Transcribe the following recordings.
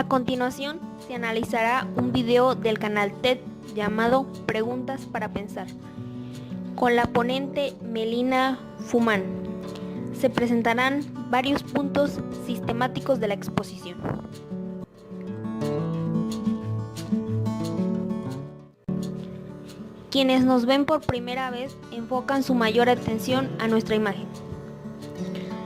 A continuación, se analizará un video del canal TED llamado Preguntas para Pensar, con la ponente Melina Fuman. Se presentarán varios puntos sistemáticos de la exposición. Quienes nos ven por primera vez enfocan su mayor atención a nuestra imagen.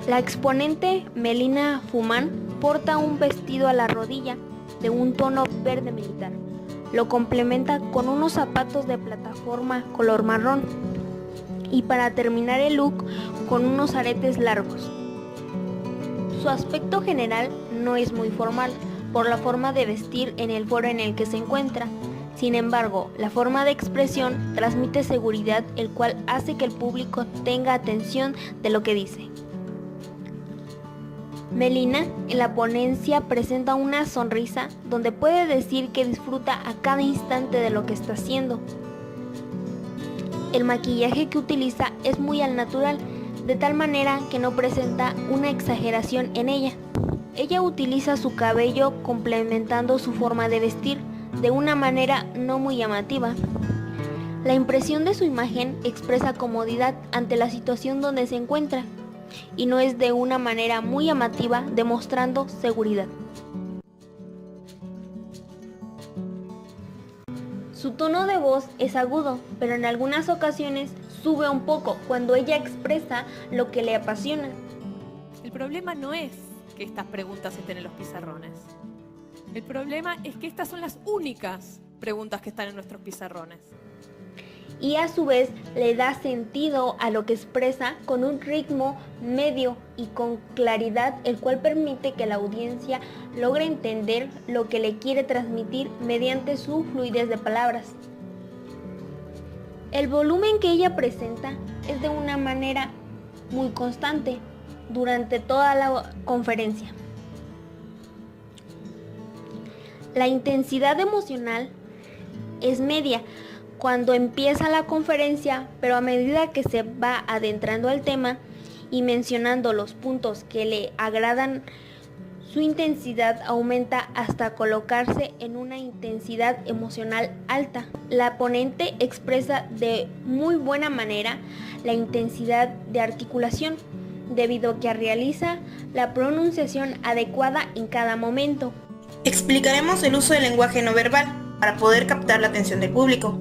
La exponente Melina Fuman porta un vestido a la rodilla de un tono verde militar. Lo complementa con unos zapatos de plataforma color marrón y para terminar el look con unos aretes largos. Su aspecto general no es muy formal por la forma de vestir en el foro en el que se encuentra. Sin embargo, la forma de expresión transmite seguridad, el cual hace que el público tenga atención de lo que dice. Melina en la ponencia presenta una sonrisa donde puede decir que disfruta a cada instante de lo que está haciendo. El maquillaje que utiliza es muy al natural, de tal manera que no presenta una exageración en ella. Ella utiliza su cabello complementando su forma de vestir de una manera no muy llamativa. La impresión de su imagen expresa comodidad ante la situación donde se encuentra y no es de una manera muy llamativa, demostrando seguridad. Su tono de voz es agudo, pero en algunas ocasiones sube un poco cuando ella expresa lo que le apasiona. El problema no es que estas preguntas estén en los pizarrones. El problema es que estas son las únicas preguntas que están en nuestros pizarrones. Y a su vez le da sentido a lo que expresa con un ritmo medio y con claridad, el cual permite que la audiencia logre entender lo que le quiere transmitir mediante su fluidez de palabras. El volumen que ella presenta es de una manera muy constante durante toda la conferencia. La intensidad emocional es media cuando empieza la conferencia, pero a medida que se va adentrando al tema y mencionando los puntos que le agradan, su intensidad aumenta hasta colocarse en una intensidad emocional alta. La ponente expresa de muy buena manera la intensidad de articulación, debido a que realiza la pronunciación adecuada en cada momento. Explicaremos el uso del lenguaje no verbal para poder captar la atención del público.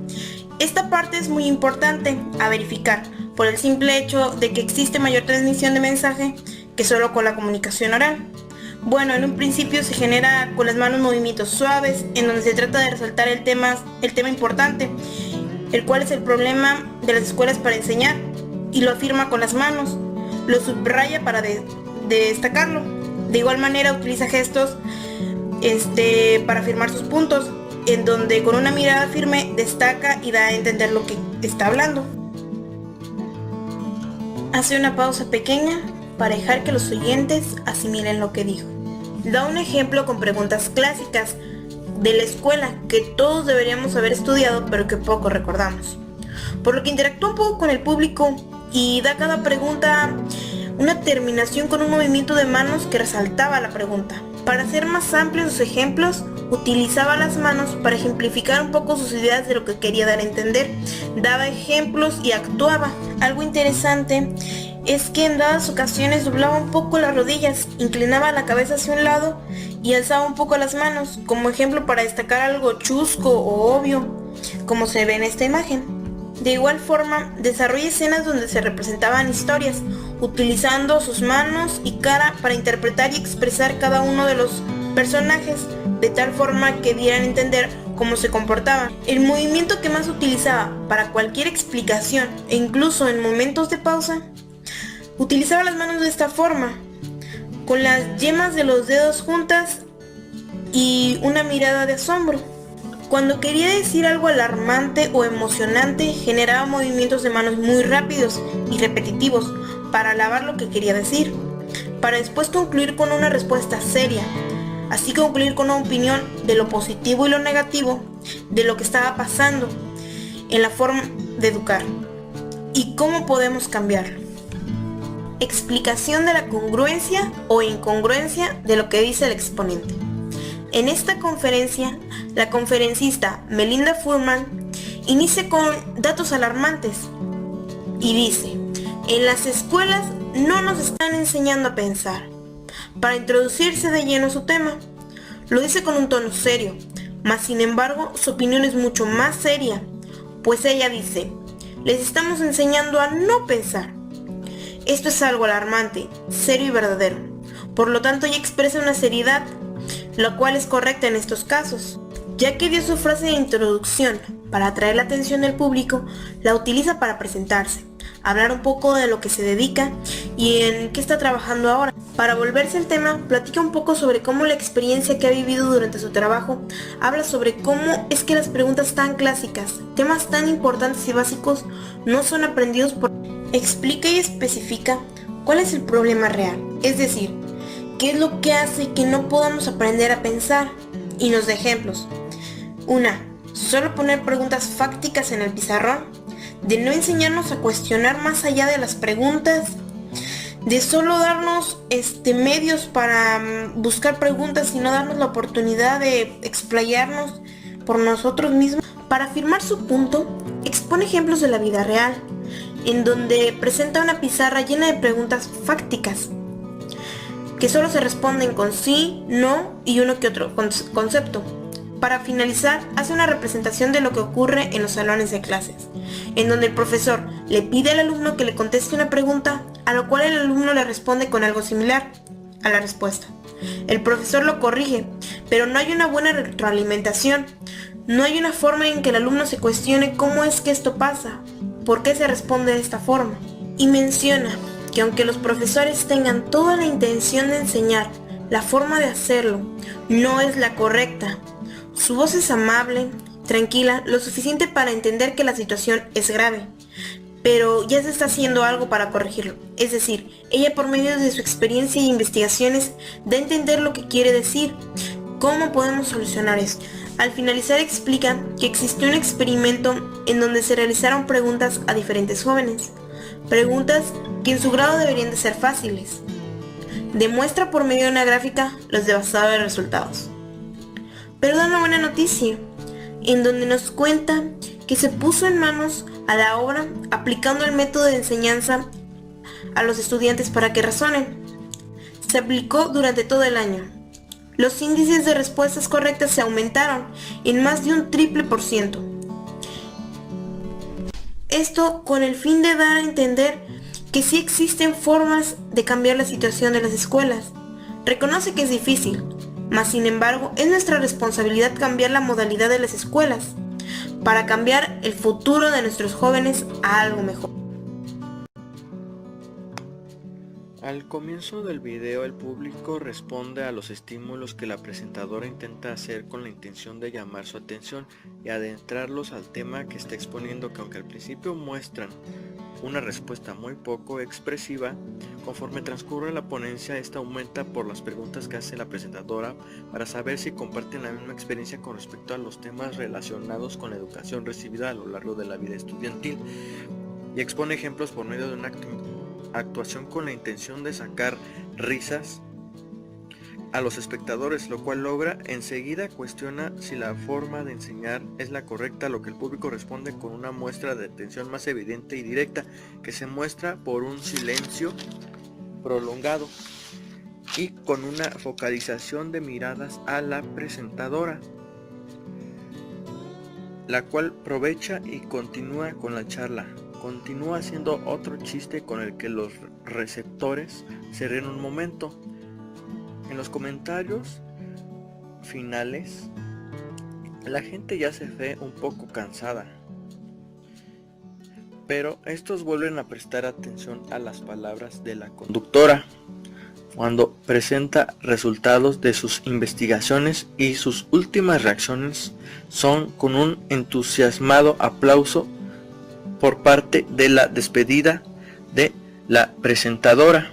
Esta parte es muy importante a verificar por el simple hecho de que existe mayor transmisión de mensaje que solo con la comunicación oral. Bueno, en un principio se genera con las manos movimientos suaves en donde se trata de resaltar el tema importante, el cual es el problema de las escuelas para enseñar, y lo afirma con las manos, lo subraya para destacarlo. De igual manera utiliza gestos para afirmar sus puntos, en donde con una mirada firme destaca y da a entender lo que está hablando. Hace una pausa pequeña para dejar que los oyentes asimilen lo que dijo. Da un ejemplo con preguntas clásicas de la escuela que todos deberíamos haber estudiado pero que poco recordamos. Por lo que interactúa un poco con el público y da a cada pregunta una terminación con un movimiento de manos que resaltaba la pregunta. Para hacer más amplios sus ejemplos, utilizaba las manos para ejemplificar un poco sus ideas de lo que quería dar a entender. Daba ejemplos y actuaba. Algo interesante es que en dadas ocasiones doblaba un poco las rodillas, inclinaba la cabeza hacia un lado y alzaba un poco las manos, como ejemplo para destacar algo chusco o obvio, como se ve en esta imagen. De igual forma, desarrolla escenas donde se representaban historias, utilizando sus manos y cara para interpretar y expresar cada uno de los personajes, de tal forma que dieran a entender cómo se comportaban. El movimiento que más utilizaba para cualquier explicación, e incluso en momentos de pausa, utilizaba las manos de esta forma, con las yemas de los dedos juntas y una mirada de asombro. Cuando quería decir algo alarmante o emocionante, generaba movimientos de manos muy rápidos y repetitivos para alabar lo que quería decir, para después concluir con una respuesta seria, así concluir con una opinión de lo positivo y lo negativo de lo que estaba pasando en la forma de educar y cómo podemos cambiarlo. Explicación de la congruencia o incongruencia de lo que dice el exponente. En esta conferencia, la conferencista Melinda Furman inicia con datos alarmantes y dice: en las escuelas no nos están enseñando a pensar. Para introducirse de lleno a su tema, lo dice con un tono serio, mas sin embargo su opinión es mucho más seria, pues ella dice: les estamos enseñando a no pensar. Esto es algo alarmante, serio y verdadero. Por lo tanto, ella expresa una seriedad, la cual es correcta en estos casos. Ya que dio su frase de introducción para atraer la atención del público, la utiliza para presentarse, hablar un poco de lo que se dedica y en qué está trabajando ahora. Para volverse al tema, platica un poco sobre cómo la experiencia que ha vivido durante su trabajo habla sobre cómo es que las preguntas tan clásicas, temas tan importantes y básicos, no son aprendidos por... Explica y especifica cuál es el problema real, es decir, qué es lo que hace que no podamos aprender a pensar, y nos da ejemplos. 1. Solo poner preguntas fácticas en el pizarrón, de no enseñarnos a cuestionar más allá de las preguntas, de solo darnos medios para buscar preguntas y no darnos la oportunidad de explayarnos por nosotros mismos. Para afirmar su punto, expone ejemplos de la vida real, en donde presenta una pizarra llena de preguntas fácticas, que solo se responden con sí, no y uno que otro concepto. Para finalizar, hace una representación de lo que ocurre en los salones de clases, en donde el profesor le pide al alumno que le conteste una pregunta, a lo cual el alumno le responde con algo similar a la respuesta. El profesor lo corrige, pero no hay una buena retroalimentación. No hay una forma en que el alumno se cuestione cómo es que esto pasa, por qué se responde de esta forma. Y menciona que aunque los profesores tengan toda la intención de enseñar, la forma de hacerlo no es la correcta. Su voz es amable, tranquila, lo suficiente para entender que la situación es grave, pero ya se está haciendo algo para corregirlo. Es decir, ella por medio de su experiencia e investigaciones da a entender lo que quiere decir, cómo podemos solucionar esto. Al finalizar explica que existió un experimento en donde se realizaron preguntas a diferentes jóvenes, preguntas que en su grado deberían de ser fáciles. Demuestra por medio de una gráfica los devastadores resultados. Pero da una buena noticia, en donde nos cuenta que se puso en manos a la obra aplicando el método de enseñanza a los estudiantes para que razonen. Se aplicó durante todo el año. Los índices de respuestas correctas se aumentaron en más de un 300%. Esto con el fin de dar a entender que sí existen formas de cambiar la situación de las escuelas. Reconoce que es difícil, mas sin embargo es nuestra responsabilidad cambiar la modalidad de las escuelas para cambiar el futuro de nuestros jóvenes a algo mejor. Al comienzo del video, el público responde a los estímulos que la presentadora intenta hacer con la intención de llamar su atención y adentrarlos al tema que está exponiendo, que aunque al principio muestran una respuesta muy poco expresiva, conforme transcurre la ponencia, esta aumenta por las preguntas que hace la presentadora para saber si comparten la misma experiencia con respecto a los temas relacionados con la educación recibida a lo largo de la vida estudiantil, y expone ejemplos por medio de una actuación con la intención de sacar risas a los espectadores, lo cual logra. Enseguida cuestiona si la forma de enseñar es la correcta, a lo que el público responde con una muestra de atención más evidente y directa, que se muestra por un silencio prolongado y con una focalización de miradas a la presentadora, la cual aprovecha y continúa con la charla. Continúa haciendo otro chiste con el que los receptores se ríen un momento. En los comentarios finales, la gente ya se ve un poco cansada, pero estos vuelven a prestar atención a las palabras de la conductora cuando presenta resultados de sus investigaciones, y sus últimas reacciones son con un entusiasmado aplauso por parte de la despedida de la presentadora.